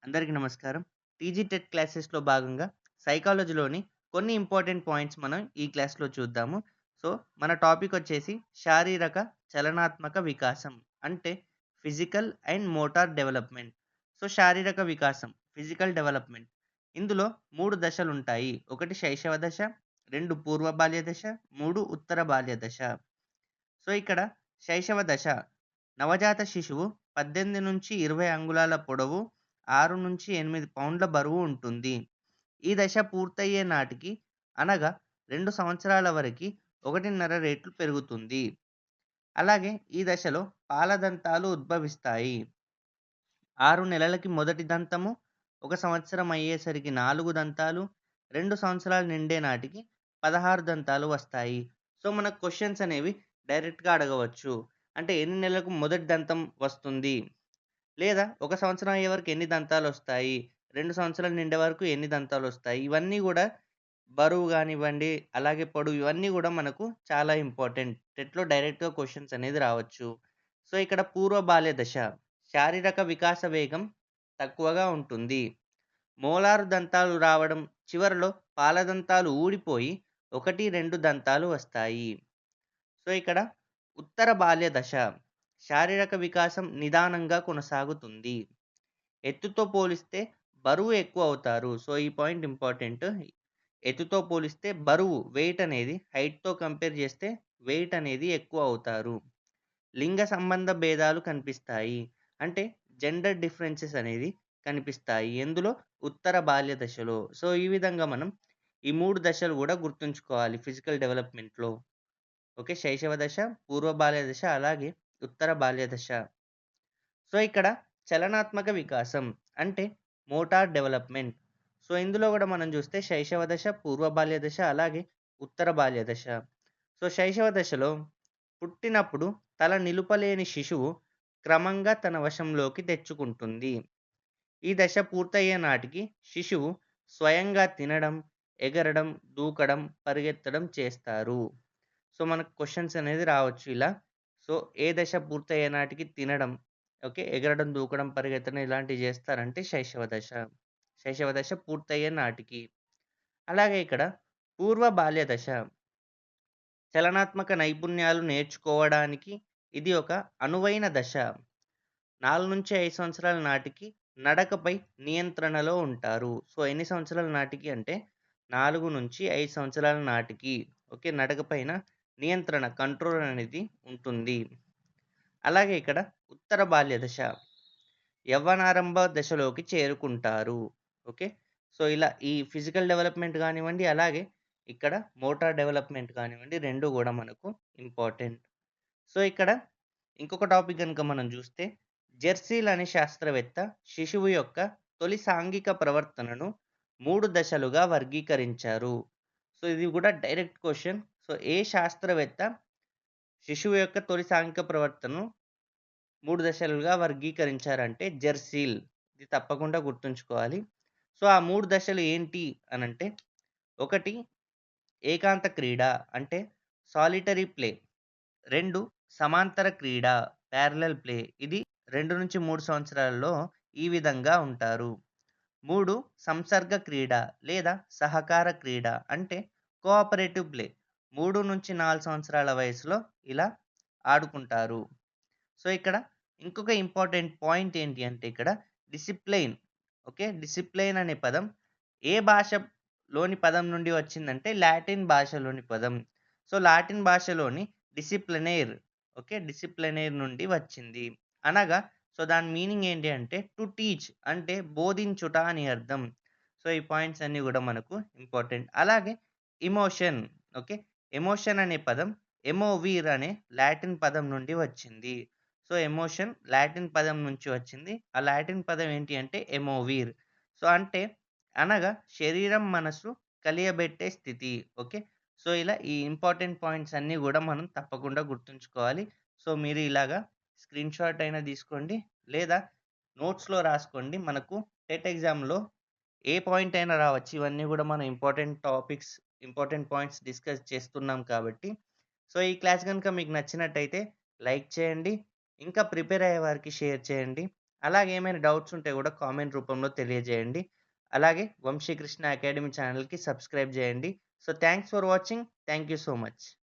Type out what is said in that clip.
అందరికీ నమస్కారం. TG TET క్లాసెస్‌లో భాగంగా సైకాలజీలోని కొన్ని ఇంపార్టెంట్ పాయింట్స్ మనం ఈ క్లాస్‌లో చూద్దాము. సో, మన టాపిక్ వచ్చేసి శారీరక చలనాత్మక వికాసం. అంటే physical and motor development. So, శారీరక వికాసం, ఫిజికల్ డెవలప్‌మెంట్. ఇందులో 3 దశలుంటాయి. ఒకటి శైశవ దశ, 2 పూర్వ బాల్య దశ, 3 ఉత్తర బాల్య దశ. సో, ఇక్కడ శైశవ దశ నవజాత శిశువు 18-20 అంగుళాల పొడవు, 6-8 పౌండ్ల బరువు ఉంటుంది. ఈ దశ పూర్తయ్యే నాటికి అనగా 2 సంవత్సరాల వరకి 1.5 రెట్లు పెరుగుతుంది. అలాగే ఈ దశలో పాల దంతాలు ఉద్భవిస్తాయి. 6 నెలలకి మొదటి దంతము, 1 సంవత్సరం అయ్యేసరికి 4 దంతాలు, 2 సంవత్సరాలు నిండే నాటికి 16 దంతాలు వస్తాయి. సో, మనకు క్వెషన్స్ అనేవి డైరెక్ట్‌గా అడగవచ్చు. అంటే ఎన్ని నెలలకు మొదటి దంతం వస్తుంది? లేదా 1 సంవత్సరం అయ్యే వరకు ఎన్ని దంతాలొస్తాయి? 2 సంవత్సరాలు నిండే వరకు ఎన్ని దంతాలొస్తాయి? ఇవన్నీ గూడా బరువు గానివ్వండి, అలాగే పొడవు ఇవన్నీ గూడా మనకు చాలా ఇంపార్టెంట్. టెట్‌లో డైరెక్ట్‌గా క్వెషన్స్ అనేది రావచ్చు. సో, ఇక్కడ పూర్వ బాల్య దశ. శారీరక వికాస వేగం తక్కువగా ఉంటుంది. మోలారు దంతాలు రావడం, చివరలో పాల దంతాలు ఊడిపోయి 1, 2 దంతాలు వస్తాయి. సో, ఇక్కడ ఉత్తర బాల్య దశ. శారీరక వికాసం నిదానంగా కొనసాగుతుంది. ఎత్తుతో పోలిస్తే బరువు ఎక్కువ అవుతారు. సో, ఈ పాయింట్ ఇంపార్టెంట్. ఎత్తుతో పోలిస్తే బరువు వెయిట్ అనేది హైట్‌తో కంపేర్ చేస్తే వెయిట్ అనేది ఎక్కువ అవుతారు. లింగ సంబంధ భేదాలు కనిపిస్తాయి. అంటే జెండర్ డిఫరెన్సెస్ అనేది కనిపిస్తాయి. ఎందులో? ఉత్తర బాల్య దశలో. సో, ఈ విధంగా మనం ఈ 3 దశలు గూడా గుర్తుంచుకోవాలి ఫిజికల్ డెవలప్‌మెంట్‌లో. ఓకే. శైశవ దశ, పూర్వ బాల్య దశ, అలాగే ఉత్తర బాల్య దశ. సో, ఇక్కడ చలనాత్మక వికాసం అంటే మోటార్ డెవలప్‌మెంట్. సో, ఇందులో గూడా మనం జూస్తే శైశవ దశ, పూర్వ బాల్య దశ, అలాగే ఉత్తర బాల్య దశ. సో, శైశవ దశలో పుట్టినప్పుడు తల నిలుపలేని శిశువు క్రమంగా తన వశంలోకి తెచ్చుకుంటుంది. ఈ దశ పూర్తయ్యే నాటికి శిశువు స్వయంగా తినడం, ఎగరడం, దూకడం, పరిగెత్తడం చేస్తారు. సో, మనకు క్వెషన్స్ అనేది రావచ్చు ఇలా. సో, ఏ దశ పూర్తయ్యే నాటికి తినడం, ఓకే. ఎగరడం, దూకడం, పరిగెత్తడం ఇలాంటివి జేస్తారంటే శైశవ దశ. శైశవ దశ పూర్తయ్యే నాటికి. అలాగే ఇక్కడ పూర్వ బాల్య దశ. చలనాత్మక నైపుణ్యాలు నేర్చుకోవడానికి ఇది ఒక అనువైన దశ. 4-5 సంవత్సరాల నాటికి నడకపై నియంత్రణలో ఉంటారు. సో, ఎన్ని సంవత్సరాల నాటికి అంటే 4-5 సంవత్సరాల నాటికి ఓకే. నడక పైన నియంత్రణ కంట్రోల్ అనేది ఉంటుంది. అలాగే ఇక్కడ ఉత్తర బాల్య దశ. యవ్వనారంభ దశలోకి చేరుకుంటారు. ఓకే. సో, ఇలా ఈ ఫిజికల్ డెవలప్‌మెంట్ గానివ్వండి, అలాగే ఇక్కడ మోటార్ డెవలప్‌మెంట్ కానివ్వండి 2 గూడా మనకు ఇంపార్టెంట్. సో, ఇక్కడ ఇంకొక టాపిక్ గనుక మనం జూస్తే, జెర్సీల్ అనే శాస్త్రవేత్త శిశువు యొక్క తొలి సాంఘిక ప్రవర్తనను 3 దశలుగా వర్గీకరించారు. సో, ఇది గూడా డైరెక్ట్ క్వెషన్. సో, ఏ శాస్త్రవేత్త శిశువు యొక్క తొలి సాంఘిక ప్రవర్తనను 3 దశలుగా వర్గీకరించారంటే జెర్సీల్. ఇది తప్పకుండా గుర్తుంచుకోవాలి. సో, ఆ 3 దశలు ఏంటి అనంటే, ఒకటి ఏకాంత క్రీడ అంటే సాలిటరీ ప్లే. 2 సమాంతర క్రీడ ప్యారలెల్ ప్లే. ఇది 2-3 సంవత్సరాలలో ఈ విధంగా ఉంటారు. 3 సంసర్గ క్రీడ లేదా సహకార క్రీడ అంటే కోఆపరేటివ్ ప్లే. 3-4 సంవత్సరాల వయసులో ఇలా ఆడుకుంటారు. సో, ఇక్కడ ఇంకొక ఇంపార్టెంట్ పాయింట్ ఏంటి అంటే ఇక్కడ డిసిప్లైన్. ఓకే. డిసిప్లైన్ అనే పదం ఏ భాషలోని పదం నుండి వచ్చిందంటే లాటిన్ భాషలోని పదం. సో, లాటిన్ భాషలోని డిసిప్లినేర్ ఓకే. డిసిప్లినేర్ నుండి వచ్చింది. అనగా సో, దాని మీనింగ్ ఏంటి అంటే టు టీచ్ అంటే బోధించుట అని అర్థం. సో, ఈ పాయింట్స్ అన్నీ గూడా మనకు ఇంపార్టెంట్. అలాగే ఎమోషన్ ఓకే. ఎమోషన్ అనే పదం ఎమోవీర్ అనే లాటిన్ పదం నుండి వచ్చింది. సో, ఎమోషన్ లాటిన్ పదం నుంచి వచ్చింది. ఆ లాటిన్ పదం ఏంటి అంటే ఎమోవీర్. సో, అంటే అనగా శరీరం, మనసు కలియబెట్టే స్థితి. ఓకే. సో, ఇలా ఈ ఇంపార్టెంట్ పాయింట్స్ అన్నీ గూడా మనం తప్పకుండా గుర్తుంచుకోవాలి. సో, మీరు ఇలాగా స్క్రీన్‌షాట్ అయినా తీసుకోండి. లేదా నోట్స్‌లో రాసుకోండి. మనకు టెట్ ఎగ్జామ్‌లో ఏ పాయింట్ అయినా రావచ్చు. ఇవన్నీ గూడా మనం important topics, important points discuss చేస్తున్నాం కాబట్టి. సో, ఈ క్లాస్ గనుక మీకు నచ్చినట్టయితే లైక్ చేయండి. ఇంకా ప్రిపేర్ అయ్యే వారికి షేర్ చేయండి. అలాగే ఏమైనా డౌట్స్ ఉంటే గూడా కామెంట్ రూపంలో తెలియజేయండి. అలాగే వంశీకృష్ణ అకాడమీ ఛానెల్‌కి సబ్స్క్రైబ్ జేయండి. So, thanks for watching. Thank you so much.